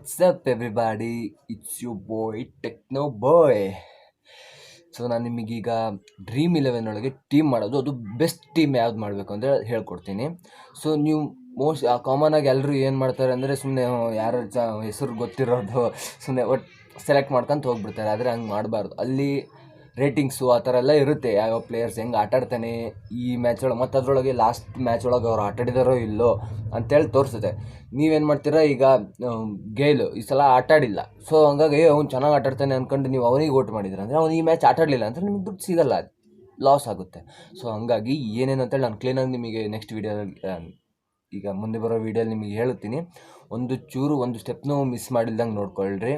What's up, everybody? It's your boy Techno boy. So ನಾನು ನಿಮಗೀಗ dream 11 ಒಳಗೆ team ಮಾಡೋದು, ಅದು ಬೆಸ್ಟ್ ಟೀಮ್ ಯಾವ್ದು ಮಾಡಬೇಕು ಅಂದರೆ ಹೇಳ್ಕೊಡ್ತೀನಿ. ಸೊ ನೀವು ಮೋಸ್ಟ್ ಕಾಮನ್ ಆಗಿ ಎಲ್ಲರೂ ಏನು ಮಾಡ್ತಾರೆ ಅಂದರೆ ಸುಮ್ಮನೆ ಯಾರ ಹೆಸರು ಗೊತ್ತಿರೋದು ಸುಮ್ಮನೆ ಒಟ್ಟು ಸೆಲೆಕ್ಟ್ ಮಾಡ್ಕೊಂತ ಹೋಗ್ಬಿಡ್ತಾರೆ. ಆದರೆ ಹಂಗೆ ಮಾಡಬಾರ್ದು. ಅಲ್ಲಿ ರೇಟಿಂಗ್ಸು ಆ ಥರ ಎಲ್ಲ ಇರುತ್ತೆ, ಯಾವ ಪ್ಲೇಯರ್ಸ್ ಹೆಂಗೆ ಆಟಾಡ್ತಾನೆ ಈ ಮ್ಯಾಚ್ ಒಳಗೆ, ಮತ್ತು ಅದರೊಳಗೆ ಲಾಸ್ಟ್ ಮ್ಯಾಚ್ ಒಳಗೆ ಅವ್ರು ಆಟಾಡಿದಾರೋ ಇಲ್ಲೋ ಅಂತೇಳಿ ತೋರಿಸುತ್ತೆ. ನೀವೇನು ಮಾಡ್ತೀರಾ, ಈಗ ಗೇಲು ಈ ಸಲ ಆಟಾಡಿಲ್ಲ, ಸೊ ಹಂಗಾಗಿ ಅವ್ನು ಚೆನ್ನಾಗಿ ಆಟಾಡ್ತಾನೆ ಅಂದ್ಕೊಂಡು ನೀವು ಅವನಿಗೆ ವೋಟ್ ಮಾಡಿದ್ರೆ ಅಂದರೆ ಅವ್ನು ಈ ಮ್ಯಾಚ್ ಆಟಾಡಲಿಲ್ಲ ಅಂದರೆ ನಿಮ್ಗೆ ದುಡ್ಡು ಸಿಗಲ್ಲ, ಲಾಸ್ ಆಗುತ್ತೆ. ಸೊ ಹಂಗಾಗಿ ಏನೇನು ಅಂತೇಳಿ ನಾನು ಕ್ಲೀನಾಗಿ ನಿಮಗೆ ನೆಕ್ಸ್ಟ್ ವೀಡಿಯೋದಲ್ಲಿ, ಈಗ ಮುಂದೆ ಬರೋ ವೀಡಿಯೋಲಿ ನಿಮಗೆ ಹೇಳ್ತೀನಿ. ಒಂದು ಸ್ಟೆಪ್ನೂ ಮಿಸ್ ಮಾಡಿಲ್ದಂಗೆ ನೋಡ್ಕೊಳ್ರಿ.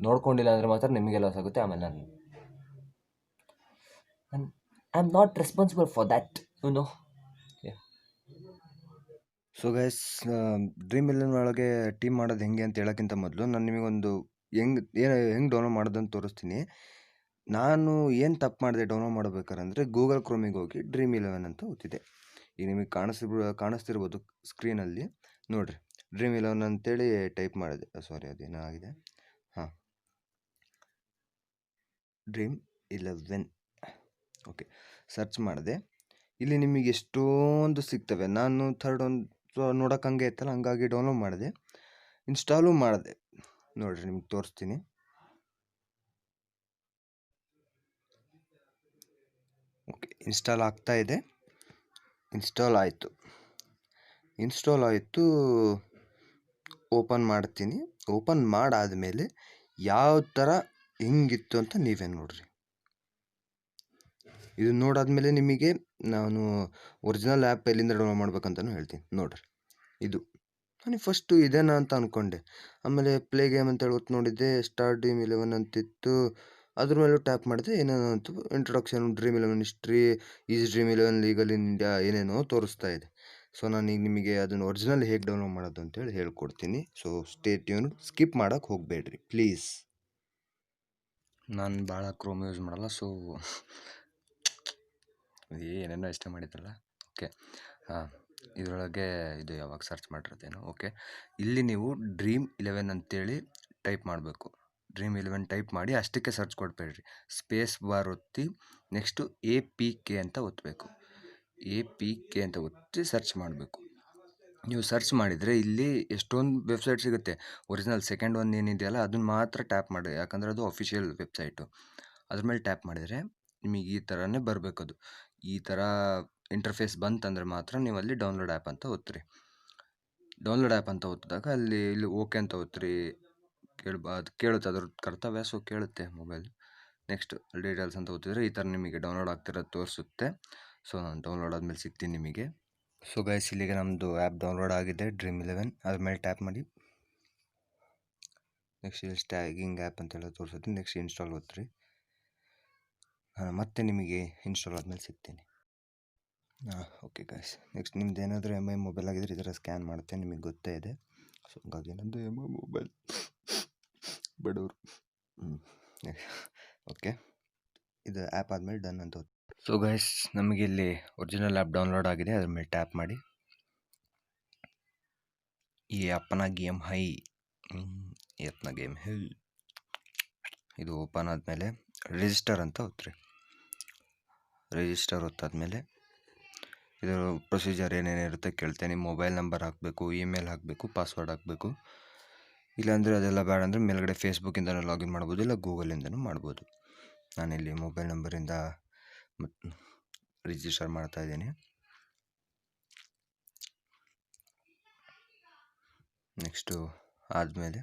ನೋಡ್ಕೊಂಡಿಲ್ಲ ಅಂದರೆ ಮಾತ್ರ ನಿಮಗೆ ಲಾಸ್ ಆಗುತ್ತೆ. ಆಮೇಲೆ ನಾನು I am not responsible for that, you know. So guys, dream 11 ಒಳಗೆ ಟೀಮ್ ಮಾಡೋದು ಹೆಂಗೆ ಅಂತ ಹೇಳೋಕ್ಕಿಂತ ಮೊದಲು ನಾನು ನಿಮಗೊಂದು ಹೆಂಗೆ ಡೌನ್ಲೋಡ್ ಮಾಡೋದಂತ ತೋರಿಸ್ತೀನಿ. ನಾನು ಏನು ತಪ್ಪು ಮಾಡಿದೆ ಡೌನ್ಲೋಡ್ ಮಾಡಬೇಕಾದ್ರೆ ಅಂದರೆ ಗೂಗಲ್ ಕ್ರೋಮಿಗೆ ಹೋಗಿ ಡ್ರೀಮ್ 11 ಅಂತ ಓದ್ತಿದ್ದೆ. ಈಗ ನಿಮಗೆ ಕಾಣಿಸ್ತಿರ್ಬೋದು ಸ್ಕ್ರೀನಲ್ಲಿ ನೋಡಿರಿ, ಡ್ರೀಮ್ 11 ಅಂತೇಳಿ ಟೈಪ್ ಮಾಡಿದೆ. ಸಾರಿ, ಅದೇನೋ ಆಗಿದೆ. ಹಾಂ, ಡ್ರೀಮ್ 11 ಓಕೆ, ಸರ್ಚ್ ಮಾಡಿದೆ. ಇಲ್ಲಿ ನಿಮಗೆ ಎಷ್ಟೊಂದು ಸಿಗ್ತವೆ. ನಾನು ಥರ್ಡ್ ಒಂದು ನೋಡೋಕೆ ಹಂಗೆ ಇತ್ತಲ್ಲ, ಹಂಗಾಗಿ ಡೌನ್ಲೋಡ್ ಮಾಡಿದೆ, ಇನ್ಸ್ಟಾಲು ಮಾಡಿದೆ. ನೋಡಿರಿ, ನಿಮ್ಗೆ ತೋರಿಸ್ತೀನಿ. ಓಕೆ, ಇನ್ಸ್ಟಾಲ್ ಆಗ್ತಾ ಇದೆ. ಇನ್ಸ್ಟಾಲ್ ಆಯಿತು. ಓಪನ್ ಮಾಡ್ತೀನಿ. ಓಪನ್ ಮಾಡಾದಮೇಲೆ ಯಾವ ಥರ ಹೆಂಗಿತ್ತು ಅಂತ ನೀವೇ ನೋಡ್ರಿ. ಇದು ನೋಡಾದ್ಮೇಲೆ ನಿಮಗೆ ನಾನು ಒರಿಜಿನಲ್ ಆ್ಯಪ್ ಎಲ್ಲಿಂದ ಡೌನ್ಲೋಡ್ ಮಾಡ್ಬೇಕಂತಲೂ ಹೇಳ್ತೀನಿ. ನೋಡ್ರಿ, ಇದು ನಾನು ಫಸ್ಟು ಇದೇನಾ ಅಂತ ಅಂದ್ಕೊಂಡೆ. ಆಮೇಲೆ ಪ್ಲೇ ಗೇಮ್ ಅಂತ ಹೇಳಿ ನೋಡಿದ್ದೆ, ಸ್ಟಾರ್ಟ್ ಡ್ರೀಮ್ 11 ಅಂತಿತ್ತು. ಅದ್ರ ಮೇಲೂ ಟ್ಯಾಪ್ ಮಾಡಿದೆ, ಏನೇನೋ ಅಂತು, introduction, dream 11 history, is dream 11 legal in India, ಏನೇನೋ ತೋರಿಸ್ತಾ ಇದೆ. ಸೊ ನಾನೀಗ ನಿಮಗೆ ಅದನ್ನು ಒರಿಜಿನಲ್ ಹೇಗೆ ಡೌನ್ಲೋಡ್ ಮಾಡೋದು ಅಂತೇಳಿ ಹೇಳ್ಕೊಡ್ತೀನಿ. ಸೊ ಸ್ಟೇ ಟ್ಯೂನ್ಡ್, ಸ್ಕಿಪ್ ಮಾಡೋಕ್ಕೆ ಹೋಗಬೇಡ್ರಿ ಪ್ಲೀಸ್. ನಾನು ಭಾಳ ಕ್ರೋಮ್ ಯೂಸ್ ಮಾಡಲ್ಲ, ಸೊ ಏನೇನೋ ಇಷ್ಟ ಮಾಡಿದ್ರಲ್ಲ. ಓಕೆ, ಹಾಂ, ಇದರೊಳಗೆ ಇದು ಯಾವಾಗ ಸರ್ಚ್ ಮಾಡಿರೋದೇನೋ. ಓಕೆ, ಇಲ್ಲಿ ನೀವು ಡ್ರೀಮ್ 11 ಅಂತೇಳಿ ಟೈಪ್ ಮಾಡಬೇಕು. ಡ್ರೀಮ್ 11 ಟೈಪ್ ಮಾಡಿ ಅಷ್ಟಕ್ಕೆ ಸರ್ಚ್ ಕೊಡಬೇಡ್ರಿ, ಸ್ಪೇಸ್ ಬಾರ್ ಒತ್ತಿ ನೆಕ್ಸ್ಟು APK ಅಂತ ಒತ್ತಬೇಕು. APK ಅಂತ ಒತ್ತಿ ಸರ್ಚ್ ಮಾಡಬೇಕು. ನೀವು ಸರ್ಚ್ ಮಾಡಿದರೆ ಇಲ್ಲಿ ಎಷ್ಟೊಂದು ವೆಬ್ಸೈಟ್ ಸಿಗುತ್ತೆ. ಒರಿಜಿನಲ್ ಸೆಕೆಂಡ್ ಒಂದು ಏನಿದೆಯಲ್ಲ ಅದನ್ನು ಮಾತ್ರ ಟ್ಯಾಪ್ ಮಾಡಿ, ಯಾಕಂದರೆ ಅದು ಅಫಿಷಿಯಲ್ ವೆಬ್ಸೈಟು. ಅದ್ರ ಮೇಲೆ ಟ್ಯಾಪ್ ಮಾಡಿದರೆ ನಿಮಗೆ ಈ ಥರನೇ ಬರಬೇಕು. ಅದು ಈ ಥರ ಇಂಟರ್ಫೇಸ್ ಬಂತಂದರೆ ಮಾತ್ರ ನೀವು ಅಲ್ಲಿ ಡೌನ್ಲೋಡ್ ಆ್ಯಪ್ ಅಂತ ಒತ್ತಿರಿ. ಡೌನ್ಲೋಡ್ ಆ್ಯಪ್ ಅಂತ ಒತ್ತಿದಾಗ ಇಲ್ಲಿ ಓಕೆ ಅಂತ ಒತ್ತಿರಿ. ಅದು ಕೇಳುತ್ತೆ, ಅದ್ರ ಕರ್ತವ್ಯ, ಸೊ ಕೇಳುತ್ತೆ ಮೊಬೈಲ್. ನೆಕ್ಸ್ಟ್ ಡೀಟೇಲ್ಸ್ ಅಂತ ಒತ್ತಿದ್ರೆ ಈ ಥರ ನಿಮಗೆ ಡೌನ್ಲೋಡ್ ಆಗ್ತಿರೋದು ತೋರಿಸುತ್ತೆ. ಸೊ ನಾನು ಡೌನ್ಲೋಡ್ ಆದಮೇಲೆ ಸಿಗ್ತೀನಿ ನಿಮಗೆ. ಸೊ ಗೈಸ್, ಇಲ್ಲಿಗೆ ನಮ್ಮದು ಆ್ಯಪ್ ಡೌನ್ಲೋಡ್ ಆಗಿದೆ, ಡ್ರೀಮ್ 11. ಅದ್ರ ಮೇಲೆ ಟ್ಯಾಪ್ ಮಾಡಿ. ನೆಕ್ಸ್ಟ್ ಇಲ್ಲಿ ಟ್ಯಾಗಿಂಗ್ ಆ್ಯಪ್ ಅಂತೆಲ್ಲ ತೋರಿಸುತ್ತೆ. ನೆಕ್ಸ್ಟ್ ಇನ್ಸ್ಟಾಲ್ ಒತ್ತಿರಿ. ಮತ್ತೆ ನಿಮಗೆ ಇನ್ಸ್ಟಾಲ್ ಆದಮೇಲೆ ಸಿಗ್ತೀನಿ. ಓಕೆ ಗೈಸ್, ನೆಕ್ಸ್ಟ್ ನಿಮ್ದು ಏನಾದರೂ MI ಮೊಬೈಲ್ ಆಗಿದ್ರೆ ಈ ಥರ ಸ್ಕ್ಯಾನ್ ಮಾಡುತ್ತೆ, ನಿಮಗೆ ಗೊತ್ತೇ ಇದೆ. ಸೊ ಹಂಗಾಗಿ ನಮ್ಮದು MI ಮೊಬೈಲ್ ಬಡವರು. ಓಕೆ, ಇದು ಆ್ಯಪ್ ಆದಮೇಲೆ ಡನ್ ಅಂತ. ಸೊ ಗೈಸ್, ನಮಗೆ ಇಲ್ಲಿ ಒರಿಜಿನಲ್ ಆ್ಯಪ್ ಡೌನ್ಲೋಡ್ ಆಗಿದೆ. ಅದ್ರ ಮೇಲೆ ಟ್ಯಾಪ್ ಮಾಡಿ. ಈ ಅಪ್ಪನ ಗೇಮ್ ಹೈ, ಎತ್ನ ಗೇಮ್ ಹೈ. ಇದು ಓಪನ್ ಆದಮೇಲೆ ರಿಜಿಸ್ಟರ್ ಅಂತ ಒತ್ತಿರಿ. ರಿಜಿಸ್ಟರ್ ಒತ್ತಾದ್ಮೇಲೆ ಇದರ ಪ್ರೊಸೀಜರ್ ಏನೇನಿರುತ್ತೆ ಕೇಳ್ತೇನೆ. ಮೊಬೈಲ್ ನಂಬರ್ ಹಾಕಬೇಕು, ಇಮೇಲ್ ಹಾಕಬೇಕು, ಪಾಸ್ವರ್ಡ್ ಹಾಕಬೇಕು. ಇಲ್ಲಾಂದರೆ ಅದೆಲ್ಲ ಬೇಡ ಅಂದರೆ ಮೇಲ್ಗಡೆ ಫೇಸ್ಬುಕ್ಕಿಂದನೂ ಲಾಗಿನ್ ಮಾಡ್ಬೋದು, ಇಲ್ಲ ಗೂಗಲಿಂದನೂ ಮಾಡ್ಬೋದು. ನಾನಿಲ್ಲಿ ಮೊಬೈಲ್ ನಂಬರಿಂದ ರಿಜಿಸ್ಟರ್ ಮಾಡ್ತಾಯಿದ್ದೀನಿ. ನೆಕ್ಸ್ಟು ಆದಮೇಲೆ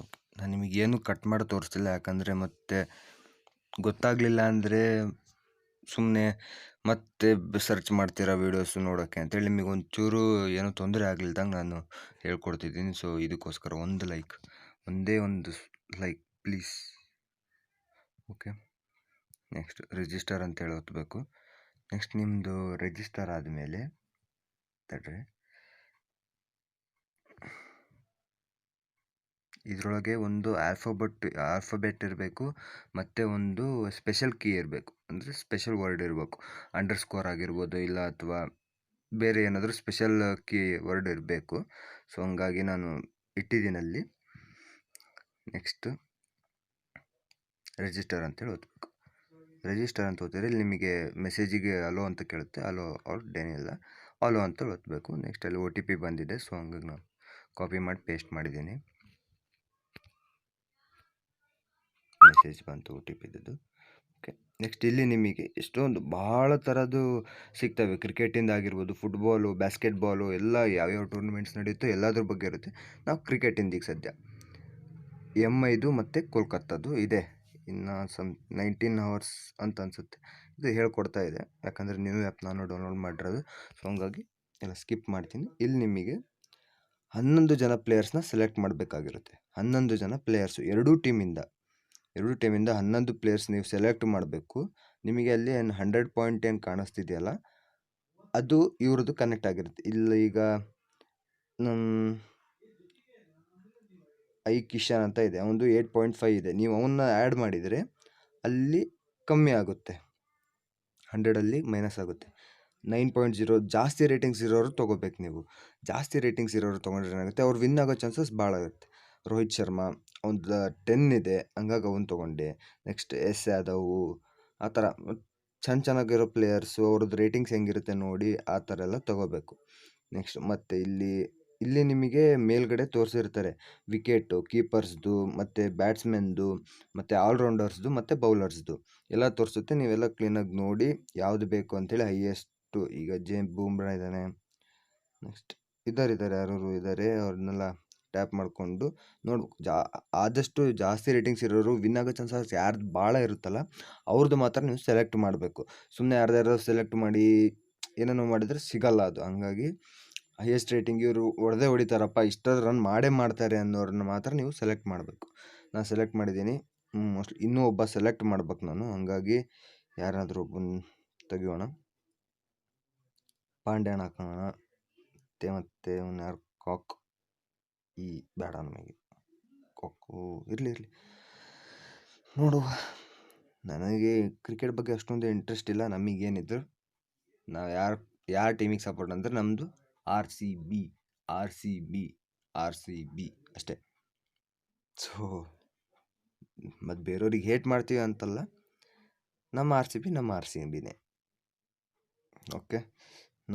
ಓಕೆ, ನಾನು ನಿಮಗೇನು ಕಟ್ ಮಾಡಿ ತೋರಿಸ್ತಿಲ್ಲ, ಯಾಕಂದರೆ ಮತ್ತೆ ಗೊತ್ತಾಗಲಿಲ್ಲ ಅಂದರೆ ಸುಮ್ಮನೆ ಮತ್ತೆ ಸರ್ಚ್ ಮಾಡ್ತೀರಾ ವೀಡಿಯೋಸು ನೋಡೋಕ್ಕೆ ಅಂತೇಳಿ. ನಿಮಗೆ ಒಂಚೂರು ಏನೂ ತೊಂದರೆ ಆಗಲಿಲ್ದಂಗೆ ನಾನು ಹೇಳ್ಕೊಡ್ತಿದ್ದೀನಿ. ಸೊ ಇದಕ್ಕೋಸ್ಕರ ಒಂದೇ ಒಂದು like please. Okay, next register ಅಂತೇಳಿ ಒತ್ತಬೇಕು. ನೆಕ್ಸ್ಟ್ ನಿಮ್ಮದು ರಿಜಿಸ್ಟರ್ ಆದಮೇಲೆ ತಡ್ರಿ, ಇದರೊಳಗೆ ಒಂದು ಆಲ್ಫಾಬೆಟ್ ಇರಬೇಕು, ಮತ್ತು ಒಂದು ಸ್ಪೆಷಲ್ ಕೀ ಇರಬೇಕು, ಅಂದರೆ ಸ್ಪೆಷಲ್ ವರ್ಡ್ ಇರಬೇಕು. ಅಂಡರ್ಸ್ಕೋರ್ ಆಗಿರ್ಬೋದು, ಇಲ್ಲ ಅಥವಾ ಬೇರೆ ಏನಾದರೂ ಸ್ಪೆಷಲ್ ಕೀವರ್ಡ್ ಇರಬೇಕು. ಸೊ ಹಂಗಾಗಿ ನಾನು ಇಟ್ಟಿದ್ದೀನಿ ಅಲ್ಲಿ. ನೆಕ್ಸ್ಟ್ ರಿಜಿಸ್ಟರ್ ಅಂತೇಳಿ ಓದ್ಬೇಕು. ರಿಜಿಸ್ಟರ್ ಅಂತ ಓದಿದ್ರೆ ಇಲ್ಲಿ ನಿಮಗೆ ಮೆಸೇಜಿಗೆ ಅಲೋ ಅಂತ ಕೇಳುತ್ತೆ. ಅಲೋ ಔಟ್ ಏನಿಲ್ಲ, ಅಲೋ ಅಂತ ಓದಬೇಕು. ನೆಕ್ಸ್ಟ್ ಅಲ್ಲಿ OTP ಬಂದಿದೆ, ಸೊ ಹಂಗಾಗಿ ನಾನು ಕಾಪಿ ಮಾಡಿ ಪೇಸ್ಟ್ ಮಾಡಿದ್ದೀನಿ. ಮೆಸೇಜ್ ಬಂತು OTP ಇದ್ದದ್ದು. ಓಕೆ, ನೆಕ್ಸ್ಟ್ ಇಲ್ಲಿ ನಿಮಗೆ ಎಷ್ಟೊಂದು ಭಾಳ ಥರದ್ದು ಸಿಗ್ತವೆ. ಕ್ರಿಕೆಟಿಂದ ಆಗಿರ್ಬೋದು, ಫುಟ್ಬಾಲು, ಬಾಸ್ಕೆಟ್ಬಾಲು ಎಲ್ಲ ಯಾವ್ಯಾವ ಟೂರ್ನಮೆಂಟ್ಸ್ ನಡೆಯುತ್ತೋ ಎಲ್ಲದ್ರ ಬಗ್ಗೆ ಇರುತ್ತೆ. ನಾವು ಕ್ರಿಕೆಟಿಂದ ಈಗ ಸದ್ಯ M5 ಮತ್ತು ಕೋಲ್ಕತ್ತಾದು ಇದೆ. ಇನ್ನು 19 ಅವರ್ಸ್ ಅಂತ ಅನಿಸುತ್ತೆ. ಇದು ಹೇಳ್ಕೊಡ್ತಾ ಇದೆ, ಯಾಕಂದರೆ ನ್ಯೂ ಆ್ಯಪ್ ನಾನು ಡೌನ್ಲೋಡ್ ಮಾಡಿರೋದು. ಸೊ ಹಂಗಾಗಿ ಎಲ್ಲ ಸ್ಕಿಪ್ ಮಾಡ್ತೀನಿ. ಇಲ್ಲಿ ನಿಮಗೆ 11 ಜನ ಪ್ಲೇಯರ್ಸ್ನ ಸೆಲೆಕ್ಟ್ ಮಾಡಬೇಕಾಗಿರುತ್ತೆ. 11 ಜನ ಪ್ಲೇಯರ್ಸು ಎರಡೂ ಟೀಮಿಂದ 11 ಪ್ಲೇಯರ್ಸ್ ನೀವು ಸೆಲೆಕ್ಟ್ ಮಾಡಬೇಕು. ನಿಮಗೆ ಅಲ್ಲಿ 100 ಪಾಯಿಂಟ್ ಏನು ಕಾಣಿಸ್ತಿದೆಯಲ್ಲ, ಅದು ಇವ್ರದ್ದು ಕನೆಕ್ಟ್ ಆಗಿರುತ್ತೆ. ಇಲ್ಲಿ ಈಗ ಕಿಶನ್ ಅಂತ ಇದೆ, ಅವನದು 8.5 ಇದೆ. ನೀವು ಅವನ್ನ ಆ್ಯಡ್ ಮಾಡಿದರೆ ಅಲ್ಲಿ ಕಮ್ಮಿ ಆಗುತ್ತೆ, 100ಅಲ್ಲಿ ಮೈನಸ್ ಆಗುತ್ತೆ. 9.0 ಜಾಸ್ತಿ ರೇಟಿಂಗ್ಸ್ ಇರೋರು ತೊಗೋಬೇಕು. ನೀವು ಜಾಸ್ತಿ ರೇಟಿಂಗ್ಸ್ ಇರೋರು ತೊಗೊಂಡ್ರೆ ಏನಾಗುತ್ತೆ, ಅವ್ರು ವಿನ್ ಆಗೋ ಚಾನ್ಸಸ್ ಭಾಳ ಇರುತ್ತೆ. ರೋಹಿತ್ ಶರ್ಮಾ ಅವ್ನದ್ದು 10 ಇದೆ, ಹಂಗಾಗಿ ಅವ್ನು ತೊಗೊಂಡೆ. ನೆಕ್ಸ್ಟ್ ಯಾದವ್, ಆ ಥರ ಚೆನ್ನಾಗಿರೋ ಪ್ಲೇಯರ್ಸು ಅವ್ರದ್ದು ರೇಟಿಂಗ್ಸ್ ಹೆಂಗಿರುತ್ತೆ ನೋಡಿ ಆ ಥರ ಎಲ್ಲ ತೊಗೋಬೇಕು. ನೆಕ್ಸ್ಟ್ ಮತ್ತು ಇಲ್ಲಿ ನಿಮಗೆ ಮೇಲ್ಗಡೆ ತೋರಿಸಿರ್ತಾರೆ ವಿಕೆಟು, ಕೀಪರ್ಸ್ದು ಮತ್ತು ಬ್ಯಾಟ್ಸ್ಮನ್ದು ಮತ್ತು ಆಲ್ರೌಂಡರ್ಸ್ದು ಮತ್ತು ಬೌಲರ್ಸ್ದು ಎಲ್ಲ ತೋರಿಸುತ್ತೆ. ನೀವೆಲ್ಲ ಕ್ಲೀನಾಗಿ ನೋಡಿ ಯಾವುದು ಬೇಕು ಅಂತೇಳಿ ಹೈಯೆಸ್ಟು. ಈಗ ಬೂಮ್ರಾ ಇದ್ದಾನೆ, ನೆಕ್ಸ್ಟ್ ಯಾರು ಇದ್ದಾರೆ, ಅವ್ರನ್ನೆಲ್ಲ ಟ್ಯಾಪ್ ಮಾಡಿಕೊಂಡು ನೋಡ್ಬೇಕು. ಆದಷ್ಟು ಜಾಸ್ತಿ ರೇಟಿಂಗ್ಸ್ ಇರೋರು ವಿನ್ ಆಗೋ ಚಾನ್ಸಸ್ ಯಾರ್ದು ಭಾಳ ಇರುತ್ತಲ್ಲ ಅವ್ರದ್ದು ಮಾತ್ರ ನೀವು ಸೆಲೆಕ್ಟ್ ಮಾಡಬೇಕು. ಸುಮ್ಮನೆ ಯಾರ್ದಾರು ಸೆಲೆಕ್ಟ್ ಮಾಡಿ ಏನೇನೋ ಮಾಡಿದರೆ ಸಿಗಲ್ಲ ಅದು. ಹಂಗಾಗಿ ಹೈಯೆಸ್ಟ್ ರೇಟಿಂಗ್ ಇವರು ಹೊಡಿತಾರಪ್ಪ, ಇಷ್ಟೊಂದು ರನ್ ಮಾಡೇ ಮಾಡ್ತಾರೆ ಅನ್ನೋರನ್ನ ಮಾತ್ರ ನೀವು ಸೆಲೆಕ್ಟ್ ಮಾಡಬೇಕು. ನಾನು ಸೆಲೆಕ್ಟ್ ಮಾಡಿದ್ದೀನಿ. ಮೋಸ್ಟ್ಲಿ ಇನ್ನೂ ಒಬ್ಬ ಸೆಲೆಕ್ಟ್ ಮಾಡ್ಬೇಕು ನಾನು. ಹಂಗಾಗಿ ಯಾರಾದರೂ ಒಬ್ಬನ ತೆಗಿಯೋಣ, ಪಾಂಡ್ಯನ ಹಾಕೋಣ. ಮತ್ತು ಯಾರು ಕಾಕ್ ಬೇಡ, ನಮಗೆ ಕಾಕು ಇರಲಿ ನೋಡುವ. ನನಗೆ ಕ್ರಿಕೆಟ್ ಬಗ್ಗೆ ಅಷ್ಟೊಂದು ಇಂಟ್ರೆಸ್ಟ್ ಇಲ್ಲ. ನಮಗೇನಿದ್ರು ನಾವು ಯಾರು ಟೀಮಿಗೆ ಸಪೋರ್ಟ್ ಅಂದರೆ ನಮ್ಮದು RCB ಅಷ್ಟೇ. ಸೊ ಮತ್ತು ಬೇರೆಯವ್ರಿಗೆ ಹೇಟ್ ಮಾಡ್ತೀವಿ ಅಂತಲ್ಲ, ನಮ್ಮ RCBನೇ. ಓಕೆ,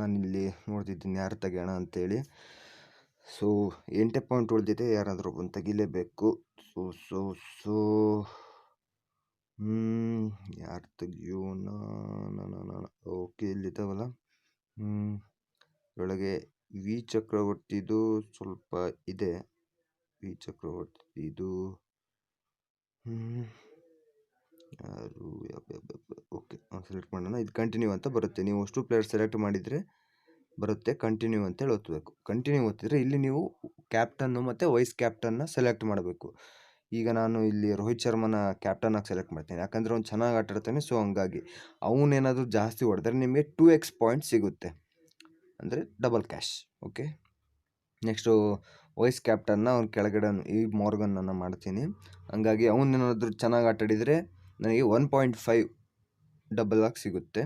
ನಾನಿಲ್ಲಿ ನೋಡ್ತಿದ್ದೀನಿ ಯಾರು ತೆಗೆಯೋಣ ಅಂತೇಳಿ. ಸೊ 8 ಪಾಯಿಂಟ್ ಉಳಿದಿದೆ, ಯಾರಾದರೂ ಒಂದು ತೆಗಿಲೇಬೇಕು. ಸೊ ಯಾರು ತೆಗಿಯೋಣ? ಓಕೆ, ಇಲ್ಲಿದ್ದಾವಲ್ಲ. ಇದರೊಳಗೆ ವಿ ಚಕ್ರವರ್ತಿದು ಸ್ವಲ್ಪ ಇದೆ. ಇದು ಯಾರು ಓಕೆ ಸೆಲೆಕ್ಟ್ ಮಾಡೋಣ. ಇದು ಕಂಟಿನ್ಯೂ ಅಂತ ಬರುತ್ತೆ. ನೀವು ಅಷ್ಟು ಪ್ಲೇಯರ್ ಸೆಲೆಕ್ಟ್ ಮಾಡಿದರೆ ಬರುತ್ತೆ ಕಂಟಿನ್ಯೂ ಅಂತೇಳಿ ಒತ್ತಬೇಕು. ಕಂಟಿನ್ಯೂ ಒತ್ತಿದ್ರೆ ಇಲ್ಲಿ ನೀವು ಕ್ಯಾಪ್ಟನ್ನು ಮತ್ತು ವೈಸ್ ಕ್ಯಾಪ್ಟನ್ನ ಸೆಲೆಕ್ಟ್ ಮಾಡಬೇಕು. ಈಗ ನಾನು ಇಲ್ಲಿ ರೋಹಿತ್ ಶರ್ಮನ ಕ್ಯಾಪ್ಟನ್ನಾಗಿ ಸೆಲೆಕ್ಟ್ ಮಾಡ್ತೀನಿ, ಯಾಕಂದರೆ ಅವ್ನು ಚೆನ್ನಾಗಿ ಆಟ ಆಡ್ತಾನೆ. ಸೊ ಹಂಗಾಗಿ ಅವನೇನಾದರೂ ಜಾಸ್ತಿ ಹೊಡೆದ್ರೆ ನಿಮಗೆ 2x ಪಾಯಿಂಟ್ ಸಿಗುತ್ತೆ, ಅಂದರೆ double cash. Okay, next vice ಕ್ಯಾಪ್ಟನ್ನ ಅವ್ನ ಕೆಳಗಡೆ ಈ ಮಾರ್ಗನನ್ನು ಮಾಡ್ತೀನಿ. ಹಂಗಾಗಿ ಅವನೇನಾದರೂ ಚೆನ್ನಾಗಿ ಆಟ ಆಡಿದರೆ ನನಗೆ 1.5 ಡಬಲ್ ಆಗಿ ಸಿಗುತ್ತೆ.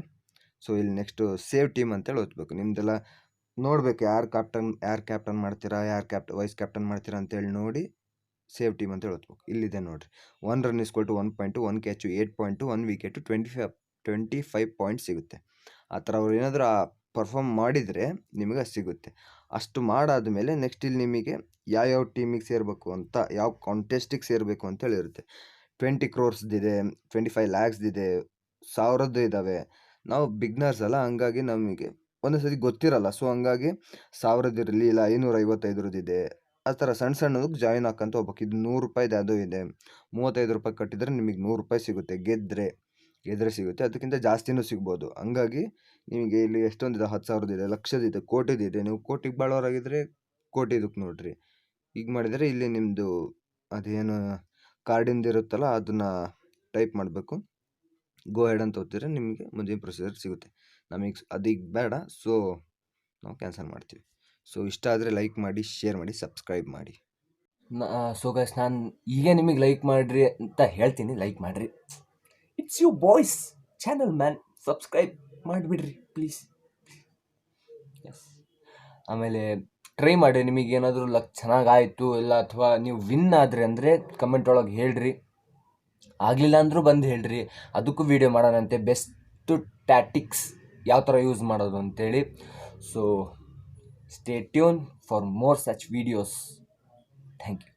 ಸೊ ಇಲ್ಲಿ ನೆಕ್ಸ್ಟು ಸೇವ್ ಟೀಮ್ ಅಂತೇಳಿ ಓದ್ಬೇಕು. ನಿಮ್ಮದೆಲ್ಲ ನೋಡಬೇಕು, ಯಾರು ಕ್ಯಾಪ್ಟನ್ ಮಾಡ್ತೀರಾ, ವೈಸ್ ಕ್ಯಾಪ್ಟನ್ ಮಾಡ್ತೀರಾ ಅಂತೇಳಿ ನೋಡಿ ಸೇವ್ ಟೀಮ್ ಅಂತೇಳಿ ಓದ್ಬೇಕು. ಇಲ್ಲಿದೆ ನೋಡಿರಿ, 1 run = 1 point, 1 catch 8 point, 1 wicket 25 point ಸಿಗುತ್ತೆ. ಆ ಥರ ಅವ್ರು ಏನಾದರೂ ಪರ್ಫಾರ್ಮ್ ಮಾಡಿದರೆ ನಿಮಗೆ ಸಿಗುತ್ತೆ. ಅಷ್ಟು ಮಾಡಾದಮೇಲೆ ನೆಕ್ಸ್ಟ್ ಇಲ್ಲಿ ನಿಮಗೆ ಯಾವ ಟೀಮಿಗೆ ಸೇರಬೇಕು ಅಂತ, ಯಾವ ಕಾಂಟೆಸ್ಟಿಗೆ ಸೇರಬೇಕು ಅಂತೇಳಿ ಇರುತ್ತೆ. 20 crores-ದಿದೆ, 25 lakhs-ದಿದೆ, 1000 ಇದ್ದಾವೆ. ನಾವು ಬಿಗ್ನರ್ಸ್ ಅಲ್ಲ, ಹಂಗಾಗಿ ನಮಗೆ ಒಂದೊಂದು ಸತಿ ಗೊತ್ತಿರಲ್ಲ. ಸೊ ಹಂಗಾಗಿ 1000 ಇರಲಿ, ಇಲ್ಲ 555 ಆ ಥರ ಸಣ್ಣದಕ್ಕೆ ಜಾಯಿನ್ ಹಾಕಂತ ಹೋಗ್ಬೇಕು. ಇದು 100 ರೂಪಾಯಿದು ಯಾವುದೋ ಇದೆ, 35 ರೂಪಾಯಿ ಕಟ್ಟಿದರೆ ನಿಮಗೆ 100 ರೂಪಾಯಿ ಸಿಗುತ್ತೆ. ಗೆದ್ರೆ ಸಿಗುತ್ತೆ, ಅದಕ್ಕಿಂತ ಜಾಸ್ತಿನೂ ಸಿಗ್ಬೋದು. ಹಂಗಾಗಿ ನಿಮಗೆ ಇಲ್ಲಿ ಎಷ್ಟೊಂದಿದೆ, 10,000 ಇದೆ, ಲಕ್ಷದಿದೆ, ಕೋಟಿದಿದೆ. ನೀವು ಕೋಟಿಗೆ ಬಾಳೋರಾಗಿದ್ದರೆ ಕೋಟಿದಕ್ಕೆ ನೋಡಿರಿ. ಈಗ ಮಾಡಿದರೆ ಇಲ್ಲಿ ನಿಮ್ಮದು ಅದೇನು ಕಾರ್ಡಿಂದ ಇರುತ್ತಲ್ಲ ಅದನ್ನು ಟೈಪ್ ಮಾಡಬೇಕು. ಗೋ ಹೆಡ್ ಅಂತ ಓದ್ತಿದ್ರೆ ನಿಮಗೆ ಮುಂದಿನ ಪ್ರೊಸೀಜರ್ ಸಿಗುತ್ತೆ. ನಮಗೆ ಅದೀಗ ಬೇಡ, ಸೊ ನಾವು ಕ್ಯಾನ್ಸಲ್ ಮಾಡ್ತೀವಿ. ಸೊ ಇಷ್ಟ ಆದರೆ ಲೈಕ್ ಮಾಡಿ, ಶೇರ್ ಮಾಡಿ, ಸಬ್ಸ್ಕ್ರೈಬ್ ಮಾಡಿ. ಸೊ ಗೈಸ್, ನಾನು ಈಗ ನಿಮಗೆ ಲೈಕ್ ಮಾಡಿರಿ ಅಂತ ಹೇಳ್ತೀನಿ. ಲೈಕ್ ಮಾಡಿರಿ, it's you boys channel man. Subscribe ಮಾಡಿಬಿಡ್ರಿ ಪ್ಲೀಸ್. ಎಸ್. ಆಮೇಲೆ ಟ್ರೈ ಮಾಡಿ, ನಿಮಗೇನಾದರೂ ಲಕ್ ಚೆನ್ನಾಗಾಯಿತು ಇಲ್ಲ ಅಥವಾ ನೀವು ವಿನ್ ಆದರೆ ಅಂದರೆ ಕಮೆಂಟ್ ಒಳಗೆ ಹೇಳ್ರಿ. ಆಗಲಿಲ್ಲ ಅಂದರೂ ಬಂದು ಹೇಳ್ರಿ, ಅದಕ್ಕೂ ವೀಡಿಯೋ ಮಾಡೋಣಂತೆ. ಬೆಸ್ಟು ಟ್ಯಾಟಿಕ್ಸ್ ಯಾವ ಥರ ಯೂಸ್ ಮಾಡೋದು ಅಂತೇಳಿ. So stay tune for more such videos. Thank you.